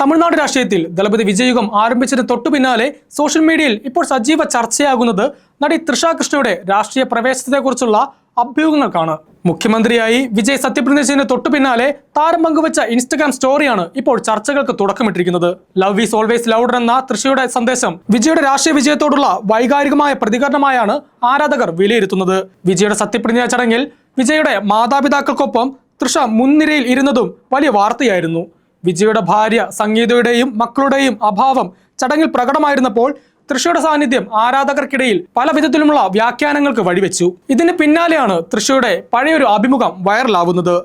തമിഴ്നാട് രാഷ്ട്രീയത്തിൽ ദളപതി വിജയുഗം ആരംഭിച്ചതിന് തൊട്ടു പിന്നാലെ സോഷ്യൽ മീഡിയയിൽ ഇപ്പോൾ സജീവ ചർച്ചയാകുന്നത് നടി തൃഷ കൃഷ്ണയുടെ രാഷ്ട്രീയ പ്രവേശനത്തെക്കുറിച്ചുള്ള അഭ്യൂഹങ്ങൾക്കാണ്. മുഖ്യമന്ത്രിയായി വിജയ് സത്യപ്രതിജ്ഞ ചെയ്യുന്ന തൊട്ടു പിന്നാലെ താരം പങ്കുവച്ച ഇൻസ്റ്റഗ്രാം സ്റ്റോറിയാണ് ഇപ്പോൾ ചർച്ചകൾക്ക് തുടക്കമിട്ടിരിക്കുന്നത്. ലവ് ഈസ് ഓൾവേസ് ലൗഡർ എന്ന തൃഷയുടെ സന്ദേശം വിജയുടെ രാഷ്ട്രീയ വിജയത്തോടുള്ള വൈകാരികമായ പ്രതികരണമായാണ് ആരാധകർ വിലയിരുത്തുന്നത്. വിജയുടെ സത്യപ്രതിജ്ഞാ ചടങ്ങിൽ വിജയുടെ മാതാപിതാക്കൾക്കൊപ്പം തൃഷ മുൻനിരയിൽ ഇരുന്നതും വലിയ വാർത്തയായിരുന്നു. വിജയുടെ ഭാര്യ സംഗീതയുടെയും മക്കളുടെയും അഭാവം ചടങ്ങിൽ പ്രകടമായിരുന്നപ്പോൾ തൃഷയുടെ സാന്നിധ്യം ആരാധകർക്കിടയിൽ പല വിധത്തിലുമുള്ള വ്യാഖ്യാനങ്ങൾക്ക് വഴിവെച്ചു. ഇതിന് പിന്നാലെയാണ് തൃഷയുടെ പഴയൊരു അഭിമുഖം വൈറലാവുന്നത്.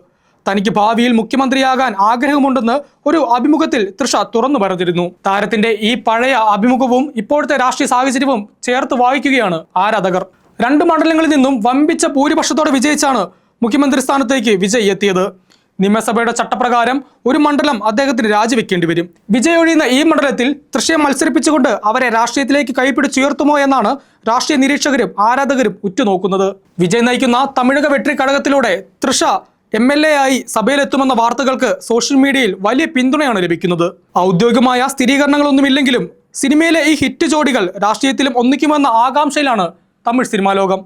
തനിക്ക് ഭാവിയിൽ മുഖ്യമന്ത്രിയാകാൻ ആഗ്രഹമുണ്ടെന്ന് ഒരു അഭിമുഖത്തിൽ തൃഷ തുറന്നു പറഞ്ഞിരുന്നു. താരത്തിന്റെ ഈ പഴയ അഭിമുഖവും ഇപ്പോഴത്തെ രാഷ്ട്രീയ സാഹചര്യവും ചേർത്ത് വായിക്കുകയാണ് ആരാധകർ. 2 മണ്ഡലങ്ങളിൽ നിന്നും വമ്പിച്ച ഭൂരിപക്ഷത്തോടെ വിജയിച്ചാണ് മുഖ്യമന്ത്രി സ്ഥാനത്തേക്ക് വിജയ് എത്തിയത്. നിയമസഭയുടെ ചട്ടപ്രകാരം ഒരു മണ്ഡലം അദ്ദേഹത്തിന് രാജിവെക്കേണ്ടി വരും. വിജയ് ഒഴിയുന്ന ഈ മണ്ഡലത്തിൽ തൃഷയെ മത്സരിപ്പിച്ചുകൊണ്ട് അവരെ രാഷ്ട്രീയത്തിലേക്ക് കൈപ്പിടിച്ചുയർത്തുമോ എന്നാണ് രാഷ്ട്രീയ നിരീക്ഷകരും ആരാധകരും ഉറ്റുനോക്കുന്നത്. വിജയ് നയിക്കുന്ന തമിഴക വെട്രി ഘടകത്തിലൂടെ തൃഷ MLA ആയി സഭയിലെത്തുമെന്ന വാർത്തകൾക്ക് സോഷ്യൽ മീഡിയയിൽ വലിയ പിന്തുണയാണ് ലഭിക്കുന്നത്. ഔദ്യോഗികമായ സ്ഥിരീകരണങ്ങളൊന്നുമില്ലെങ്കിലും സിനിമയിലെ ഈ ഹിറ്റ് ജോഡികൾ രാഷ്ട്രീയത്തിലും ഒന്നിക്കുമെന്ന ആകാംക്ഷയിലാണ് തമിഴ് സിനിമാ ലോകം.